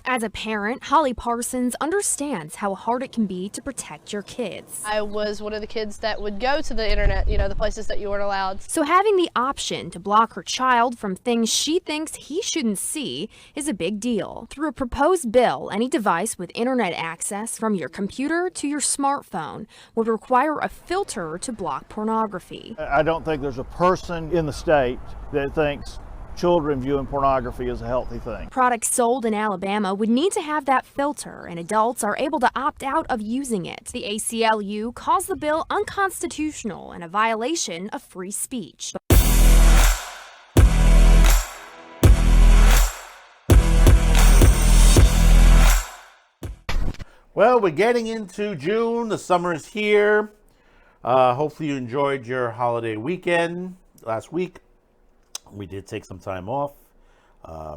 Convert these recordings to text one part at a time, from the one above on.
As a parent, Holly Parsons understands how hard it can be to protect your kids. I was one of the kids that would go to the internet, the places that you weren't allowed. So having the option to block her child from things she thinks he shouldn't see is a big deal. Through a proposed bill, any device with internet access from your computer to your smartphone would require a filter to block pornography. I don't think there's a person in the state that thinks children viewing pornography is a healthy thing. Products sold in Alabama would need to have that filter, and adults are able to opt out of using it. The ACLU calls the bill unconstitutional and a violation of free speech. Well, we're getting into June. The summer is here. Hopefully you enjoyed your holiday weekend last week. We did take some time off.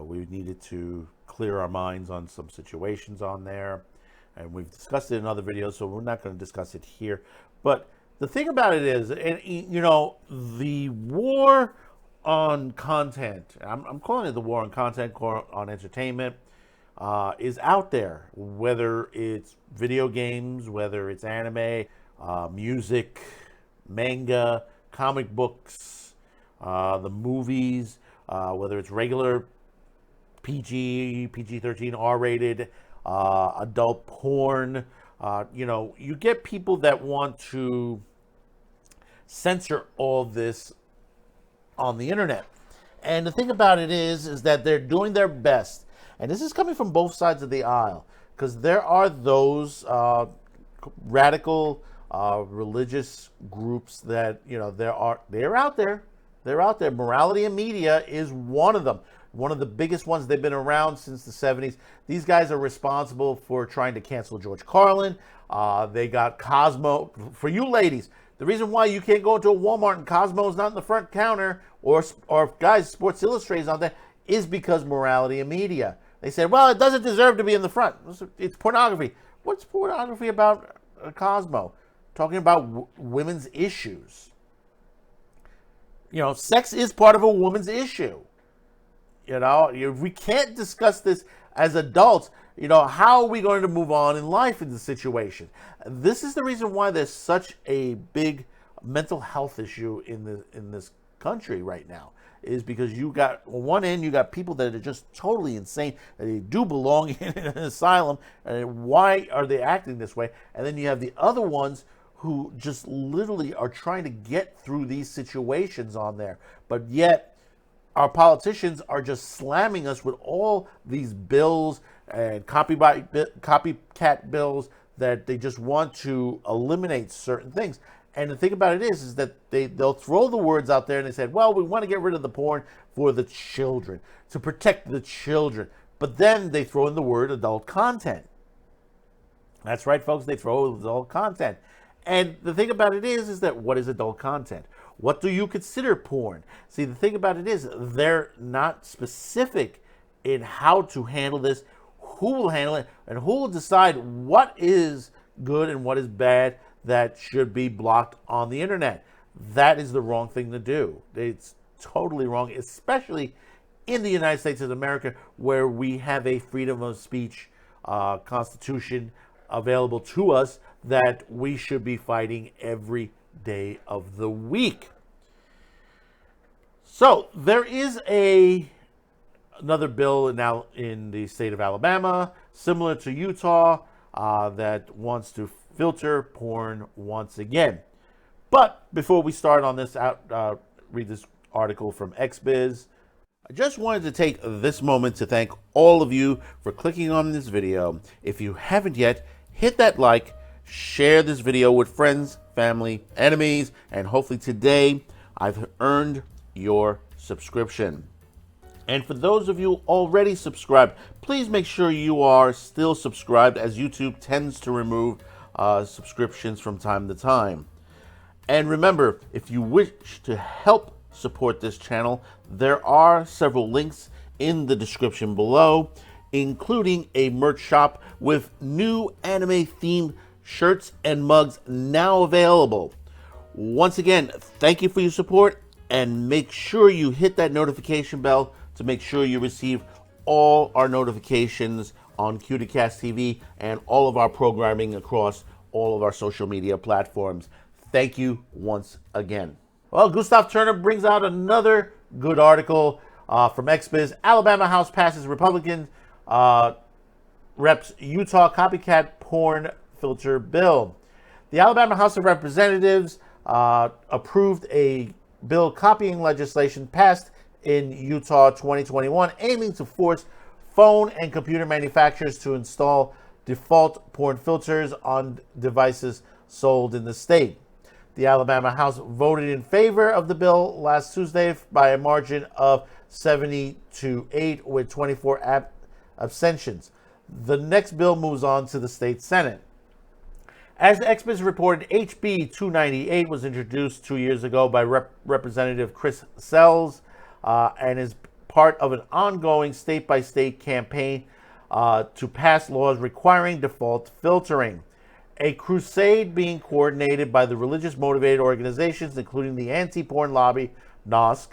We needed to clear our minds on some situations on there. And we've discussed it in other videos, so we're not going to discuss it here. But the thing about it is, and the war on content, I'm calling it the war on content, on entertainment, is out there. Whether it's video games, whether it's anime, music, manga, comic books, the movies, whether it's regular PG-13, R-rated, adult porn, you get people that want to censor all this on the internet. And the thing about it is that they're doing their best. And this is coming from both sides of the aisle, because there are those radical religious groups that, they're out there. They're out there. Morality and Media is one of them. One of the biggest ones. They've been around since the 70s. These guys are responsible for trying to cancel George Carlin. They got Cosmo. For you ladies, the reason why you can't go into a Walmart and Cosmo is not in the front counter, or guys, Sports Illustrated is on there, is because Morality and Media. They said, well, it doesn't deserve to be in the front. It's pornography. What's pornography about Cosmo? Talking about women's issues. Sex is part of a woman's issue. If we can't discuss this as adults, how are we going to move on in life in this situation? This is the reason why there's such a big mental health issue in this country right now, is because on one end, you got people that are just totally insane, that they do belong in an asylum, and why are they acting this way? And then you have the other ones who just literally are trying to get through these situations on there. But yet, our politicians are just slamming us with all these bills and copycat bills that they just want to eliminate certain things. And the thing about it is that they'll throw the words out there and they said, well, we want to get rid of the porn for the children, to protect the children. But then they throw in the word adult content. That's right, folks, they throw adult content. And the thing about it is that what is adult content? What do you consider porn? See, the thing about it is they're not specific in how to handle this, who will handle it, and who will decide what is good and what is bad that should be blocked on the internet. That is the wrong thing to do. It's totally wrong, especially in the United States of America, where we have a freedom of speech constitution available to us that we should be fighting every day of the week. So there is another bill now in the state of Alabama, similar to Utah, that wants to filter porn once again. But before we start on this, read this article from XBiz. I just wanted to take this moment to thank all of you for clicking on this video. If you haven't yet, hit that like, share this video with friends, family, enemies, and hopefully today I've earned your subscription. And for those of you already subscribed, please make sure you are still subscribed, as YouTube tends to remove subscriptions from time to time. And remember, if you wish to help support this channel, there are several links in the description below, including a merch shop with new anime themed shirts and mugs now available. Once again, thank you for your support, and make sure you hit that notification bell to make sure you receive all our notifications on Copycat TV and all of our programming across all of our social media platforms. Thank you once again. Well, Gustav Turner brings out another good article from XBiz. Alabama House passes Republican reps Utah copycat porn filter bill. The Alabama House of Representatives approved a bill copying legislation passed in Utah 2021, aiming to force phone and computer manufacturers to install default porn filters on devices sold in the state. The Alabama House voted in favor of the bill last Tuesday by a margin of 70-8 with 24 abstentions. The next bill moves on to the state Senate. As XBiz reported, HB 298 was introduced 2 years ago by Representative Chris Sells and is part of an ongoing state-by-state campaign to pass laws requiring default filtering. A crusade being coordinated by the religious-motivated organizations, including the Anti-Porn Lobby, NOSC,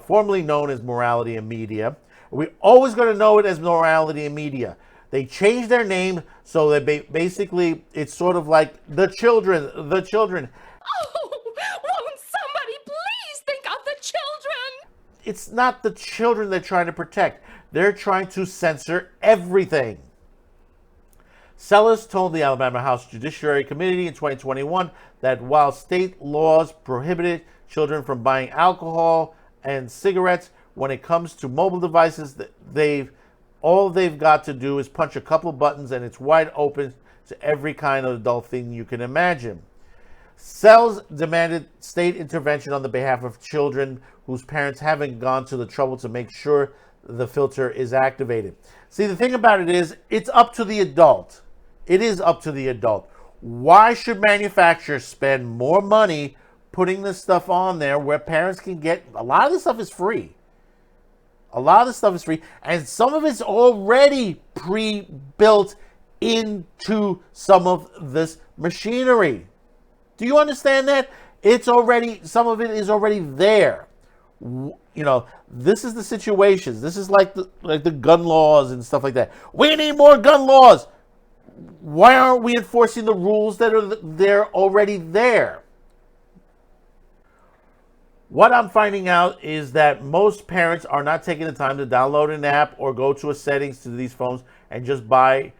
formerly known as Morality and Media. We're always going to know it as Morality and Media. They changed their name so that basically it's sort of like the children. Oh, won't somebody please think of the children? It's not the children they're trying to protect. They're trying to censor everything. Sellers told the Alabama House Judiciary Committee in 2021 that while state laws prohibited children from buying alcohol and cigarettes, when it comes to mobile devices, all they've got to do is punch a couple buttons and it's wide open to every kind of adult thing you can imagine. Sells demanded state intervention on the behalf of children whose parents haven't gone to the trouble to make sure the filter is activated. See, the thing about it is, it's up to the adult. It is up to the adult. Why should manufacturers spend more money putting this stuff on there where parents can get, a lot of this stuff is free. A lot of this stuff is free, and some of it's already pre-built into some of this machinery. Do you understand that? It's already, some of it is already there. You know, this is the situations. This is like the gun laws and stuff like that. We need more gun laws. Why aren't we enforcing the rules that are there already there? What I'm finding out is that most parents are not taking the time to download an app or go to a settings to these phones and just buy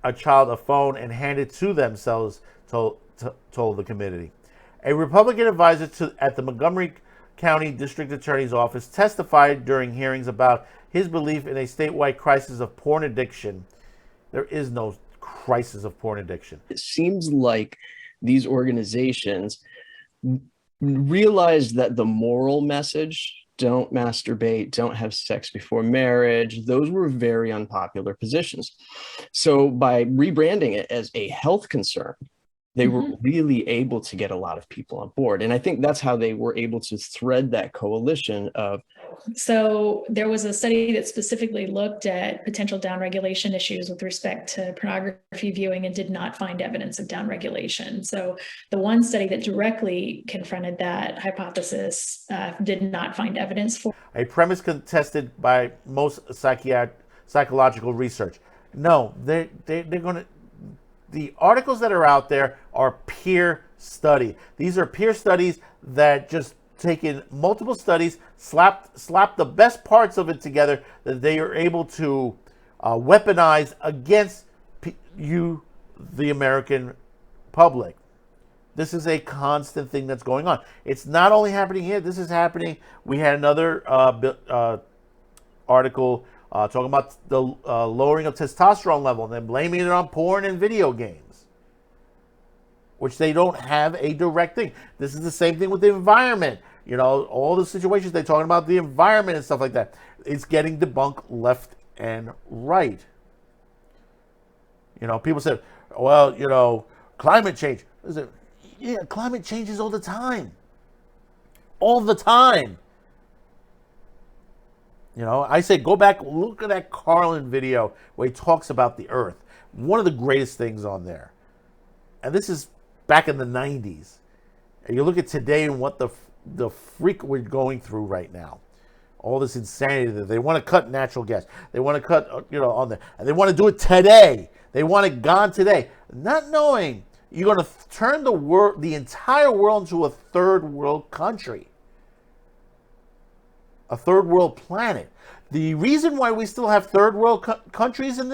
a child a phone and hand it to themselves, told the committee. A Republican advisor at the Montgomery County District Attorney's Office testified during hearings about his belief in a statewide crisis of porn addiction. There is no crisis of porn addiction. It seems like these organizations realized that the moral message, don't masturbate, don't have sex before marriage, those were very unpopular positions. So by rebranding it as a health concern, they were really able to get a lot of people on board. And I think that's how they were able to thread that coalition of. So there was a study that specifically looked at potential downregulation issues with respect to pornography viewing and did not find evidence of downregulation. So the one study that directly confronted that hypothesis did not find evidence for. A premise contested by most psychological research. No, they're going to. The articles that are out there are peer study. These are peer studies that just taken multiple studies, slapped the best parts of it together that they are able to weaponize against you, the American public. This is a constant thing that's going on. It's not only happening here. This is happening. We had another article talking about the lowering of testosterone level and then blaming it on porn and video games, which they don't have a direct thing. This is the same thing with the environment. You know, all the situations they're talking about the environment and stuff like that. It's getting debunked left and right. You know, people said, well, you know, climate change. Yeah, climate changes all the time. All the time. You know, I say go back, look at that Carlin video where he talks about the Earth. One of the greatest things on there. And this is back in the 90s. And you look at today and what the freak we're going through right now. all this insanity that they want to cut natural gas. They want to cut, on there. And they want to do it today. They want it gone today. Not knowing you're going to turn the entire world into a third world country. A third world planet. The reason why we still have third world countries in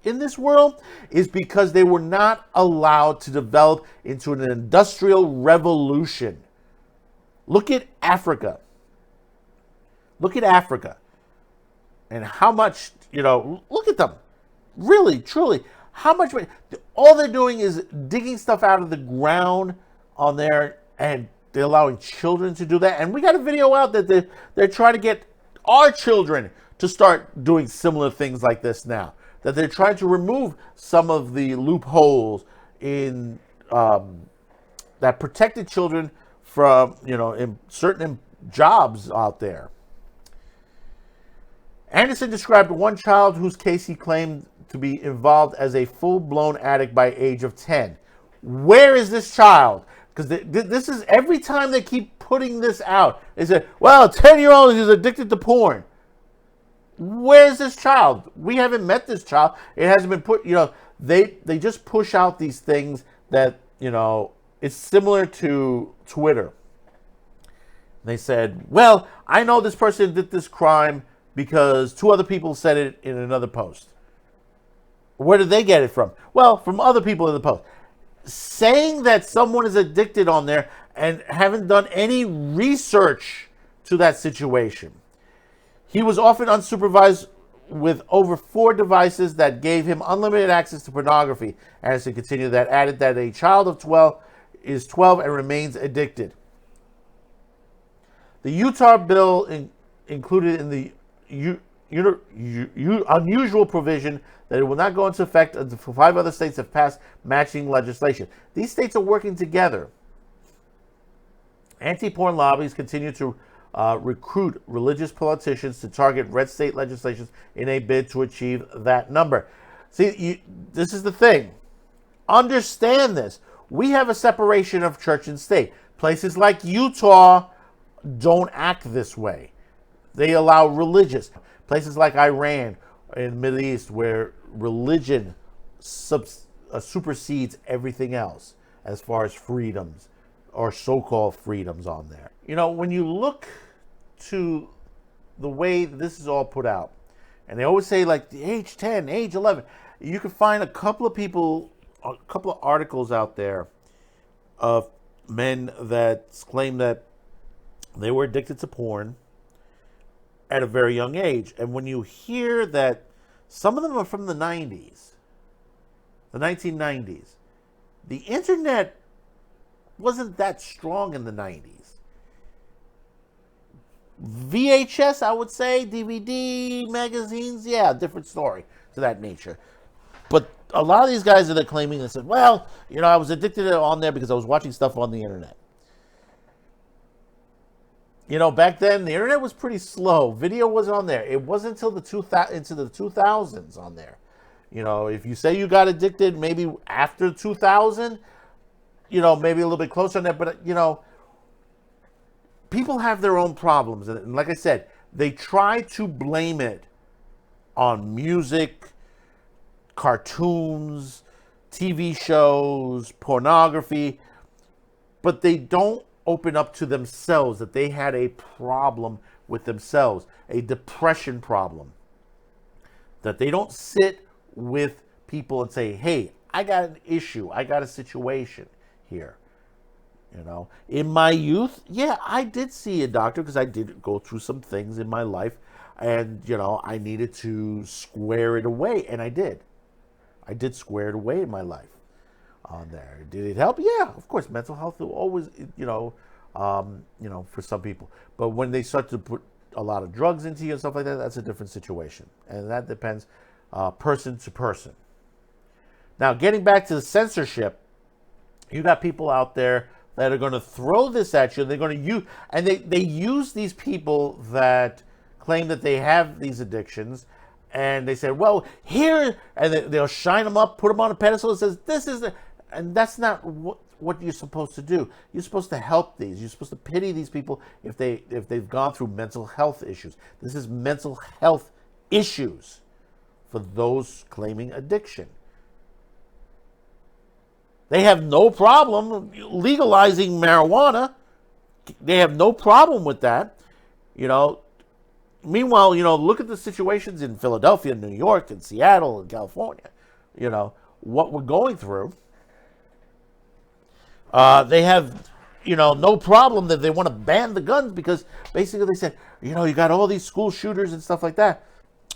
this world is because they were not allowed to develop into an industrial revolution. Look at Africa. Look at Africa. And how much, look at them. Really, truly. How much, all they're doing is digging stuff out of the ground on there, and they're allowing children to do that. And we got a video out that they're trying to get our children to start doing similar things like this now. That they're trying to remove some of the loopholes in that protected children from, in certain jobs out there. Anderson described one child whose case he claimed to be involved as a full-blown addict by age of 10. Where is this child? Because this is, every time they keep putting this out, they say, well, a 10-year-old is addicted to porn. Where's this child? We haven't met this child. It hasn't been put, they just push out these things that, it's similar to Twitter. They said, well, I know this person did this crime because 2 other people said it in another post. Where did they get it from? Well, from other people in the post. Saying that someone is addicted on there and haven't done any research to that situation. He was often unsupervised with over 4 devices that gave him unlimited access to pornography. Anderson continued that, added that a child of 12 is 12 and remains addicted. The Utah bill included in the unusual provision that it will not go into effect until 5 other states have passed matching legislation. These states are working together. Anti-porn lobbies continue to recruit religious politicians to target red state legislations in a bid to achieve that number. See, this is the thing. Understand this. We have a separation of church and state. Places like Utah don't act this way. They allow religious. Places like Iran in the Middle East, where religion supersedes everything else as far as freedoms or so-called freedoms on there. When you look to the way this is all put out, and they always say like the age 10, age 11, you can find a couple of articles out there of men that claim that they were addicted to porn at a very young age. And when you hear that some of them are from the 90s, the 1990s, the internet wasn't that strong in the 90s. VHS, I would say, DVD, magazines, yeah, different story to that nature. But a lot of these guys that are claiming and said, well, I was addicted on there because I was watching stuff on the internet. Back then, the internet was pretty slow. Video was on there. It wasn't until into the 2000s on there. If you say you got addicted maybe after 2000, maybe a little bit closer on that. But, people have their own problems. And like I said, they try to blame it on music, cartoons, TV shows, pornography, but they don't open up to themselves that they had a problem with themselves, a depression problem. That they don't sit with people and say, hey, I got an issue, I got a situation here. In my youth, yeah, I did see a doctor because I did go through some things in my life, and I needed to square it away, and I did. I did square it away in my life on there. Did it help? Yeah, of course. Mental health will always, for some people. But when they start to put a lot of drugs into you and stuff like that, that's a different situation. And that depends person to person. Now, getting back to the censorship, you got people out there that are going to throw this at you. They're going to use, and they use these people that claim that they have these addictions, and they say, well, here, and they'll shine them up, put them on a pedestal, and says, this is the, and that's not what you're supposed to do. You're supposed to help these. You're supposed to pity these people if they've gone through mental health issues. This is mental health issues for those claiming addiction. They have no problem legalizing marijuana. They have no problem with that. Meanwhile, look at the situations in Philadelphia, New York, and Seattle, and California. What we're going through. They have, no problem that they want to ban the guns because basically they said, you got all these school shooters and stuff like that.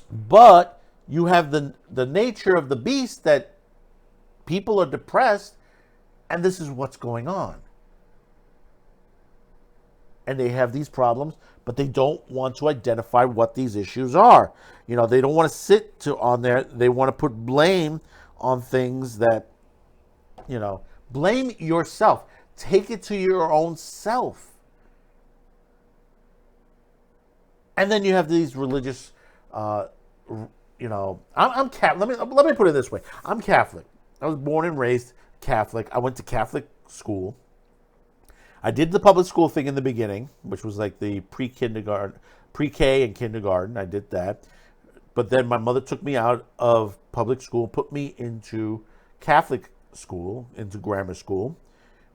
But you have the nature of the beast that people are depressed, and this is what's going on. And they have these problems, but they don't want to identify what these issues are. They don't want to sit on there. They want to put blame on things that, blame yourself. Take it to your own self. And then you have these religious, I'm Catholic. Let me put it this way. I'm Catholic. I was born and raised Catholic. I went to Catholic school. I did the public school thing in the beginning, which was like the pre-kindergarten, pre-K and kindergarten. I did that. But then my mother took me out of public school, put me into Catholic school, into grammar school.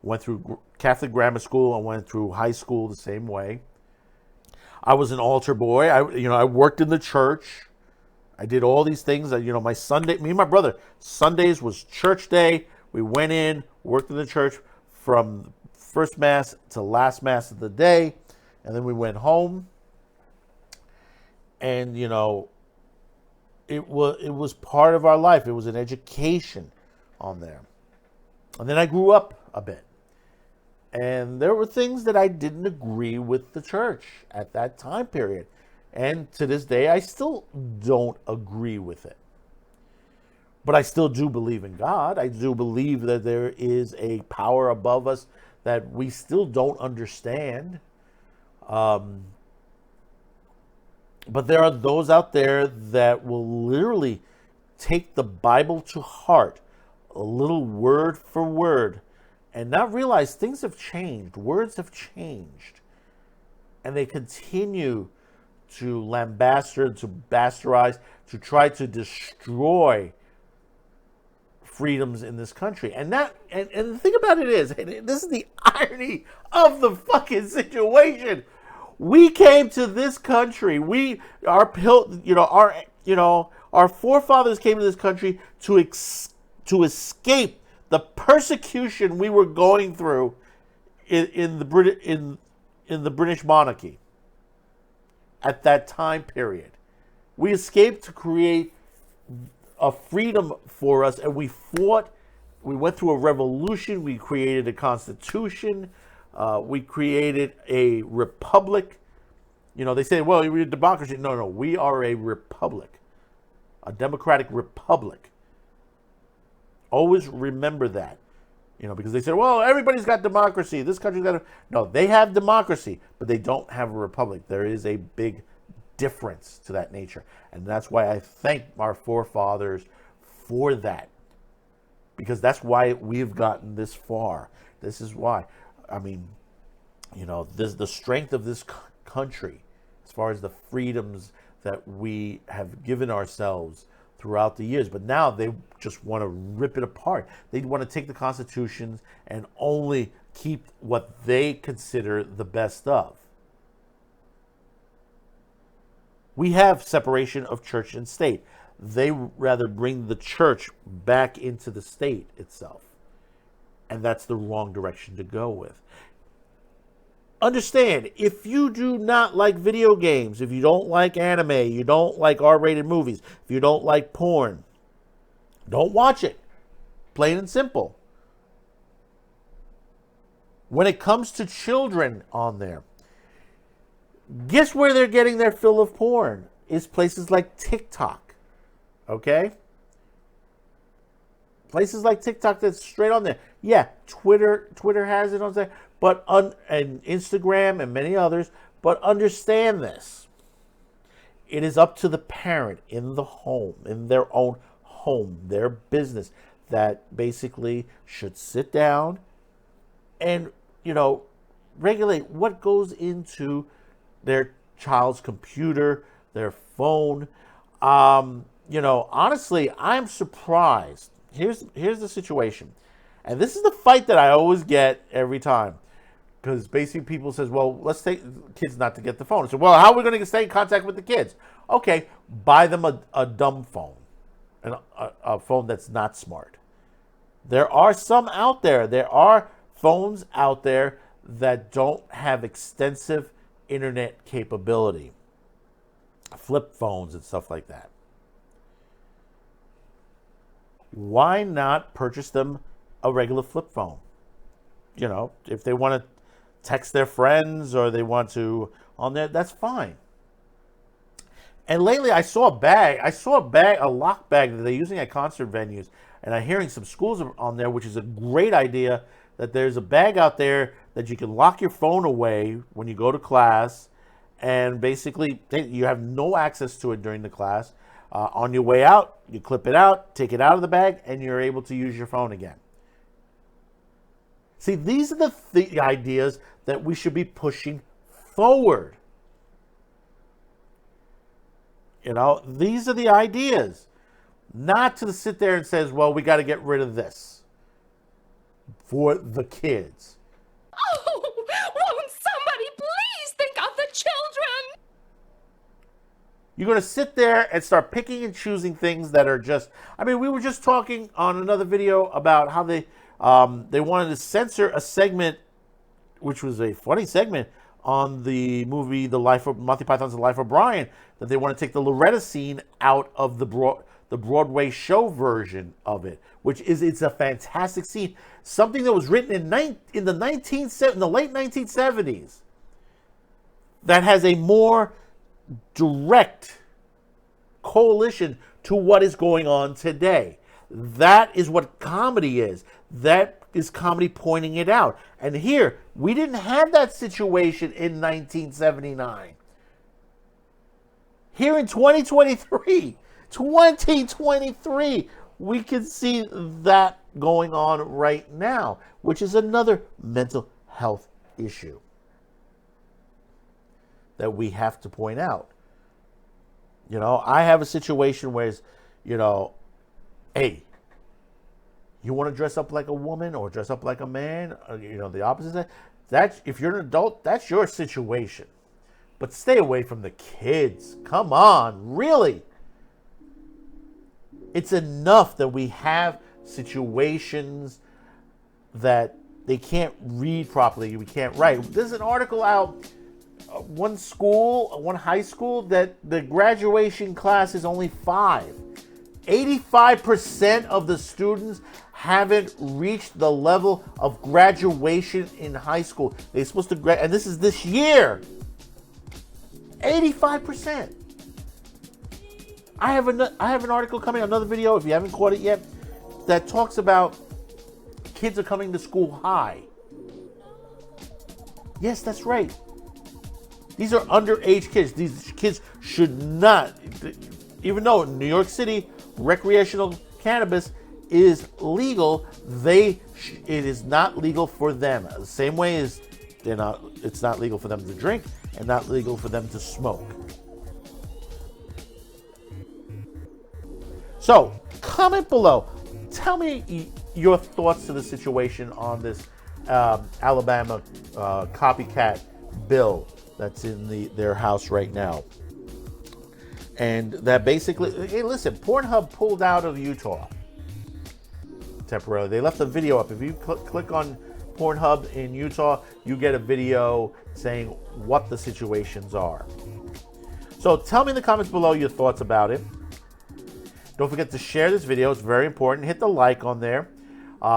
Went through Catholic grammar school. I went through high school the same way. I was an altar boy. I worked in the church. I did all these things. My Sunday, me and my brother, Sundays was church day. We went in, worked in the church from first mass to last mass of the day, and then we went home. And it was part of our life. It was an education on there. And then I grew up a bit. And there were things that I didn't agree with the church at that time period. And to this day, I still don't agree with it. But I still do believe in God. I do believe that there is a power above us that we still don't understand. But there are those out there that will literally take the Bible to heart, a little word for word, and not realize things have changed. Words have changed. And they continue to lambaster, to bastardize, to try to destroy freedoms in this country. And the thing about it is, and this is the irony of the fucking situation. We came to this country. Our forefathers came to this country to escape the persecution we were going through in the British monarchy at that time period. We escaped to create a freedom for us, and we fought. We went through a revolution. We created a constitution. We created a republic. They say, well, we're a democracy. No, we are a republic, a democratic republic. Always remember that, because they say, well, everybody's got democracy. This country's got no, they have democracy, but they don't have a republic. There is a big difference to that nature. And that's why I thank our forefathers for that, because that's why we've gotten this far. This is why, the strength of this country, as far as the freedoms that we have given ourselves throughout the years. But now they just want to rip it apart. They want to take the constitutions and only keep what they consider the best of. We have separation of church and state. They rather bring the church back into the state itself. And that's the wrong direction to go with. Understand, if you do not like video games, if you don't like anime, you don't like R-rated movies, if you don't like porn, don't watch it. Plain and simple. When it comes to children on there, guess where they're getting their fill of porn? Is places like TikTok. Okay? Places like TikTok that's straight on there. Yeah, Twitter has it on there, and Instagram and many others. But understand this: it is up to the parent in the home, in their own home, their business, that basically should sit down and, regulate what goes into their child's computer, their phone. Honestly, I'm surprised. Here's the situation. And this is the fight that I always get every time. Because basically people says, well, let's take kids not to get the phone. So, well, how are we going to stay in contact with the kids? Okay, buy them a dumb phone, a phone that's not smart. There are some out there. There are phones out there that don't have extensive internet capability. Flip phones and stuff like that. Why not purchase them a regular flip phone? If they want to text their friends or they want to on there, that's fine. And lately I saw a lock bag that they're using at concert venues, and I'm hearing some schools on there, which is a great idea, that there's a bag out there that you can lock your phone away when you go to class, and basically you have no access to it during the class. On your way out, you clip it out, take it out of the bag, and you're able to use your phone again. See, these are the ideas that we should be pushing forward. These are the ideas. Not to sit there and says, well, we got to get rid of this for the kids. Oh, won't somebody please think of the children? You're going to sit there and start picking and choosing things that are just... we were just talking on another video about how they wanted to censor a segment, which was a funny segment, on the movie Monty Python's The Life of Brian, that they want to take the Loretta scene out of the Broadway show version of it, it's a fantastic scene. Something that was written in the late 1970s that has a more direct coalition to what is going on today. That is what comedy is. That is comedy pointing it out. And here, we didn't have that situation in 1979. Here in 2023, we can see that going on right now, which is another mental health issue that we have to point out. I have a situation where it's, hey, you want to dress up like a woman or dress up like a man, or, the opposite. That's, if you're an adult, that's your situation. But stay away from the kids. Come on, really. It's enough that we have situations that they can't read properly. We can't write. There's an article out, one high school, that the graduation class is only 5. 85% of the students haven't reached the level of graduation in high school. They're supposed to graduate, and this is this year. 85%. I have an article coming, another video, if you haven't caught it yet, that talks about kids are coming to school high. Yes, that's right. These are underage kids. These kids should not, even though in New York City, recreational cannabis is legal, it is not legal for them. The same way as it's not legal for them to drink and not legal for them to smoke. So, comment below. Tell me your thoughts to the situation on this Alabama copycat bill that's in their house right now. And that basically, hey, listen, Pornhub pulled out of Utah temporarily. They left a video up. If you click on Pornhub in Utah, you get a video saying what the situations are. So tell me in the comments below your thoughts about it. Don't forget to share this video. It's very important. Hit the like on there.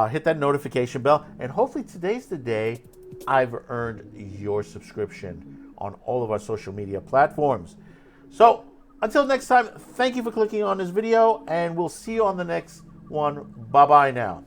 Hit that notification bell. And hopefully today's the day I've earned your subscription on all of our social media platforms. So until next time, thank you for clicking on this video, and we'll see you on the next one. Bye-bye now.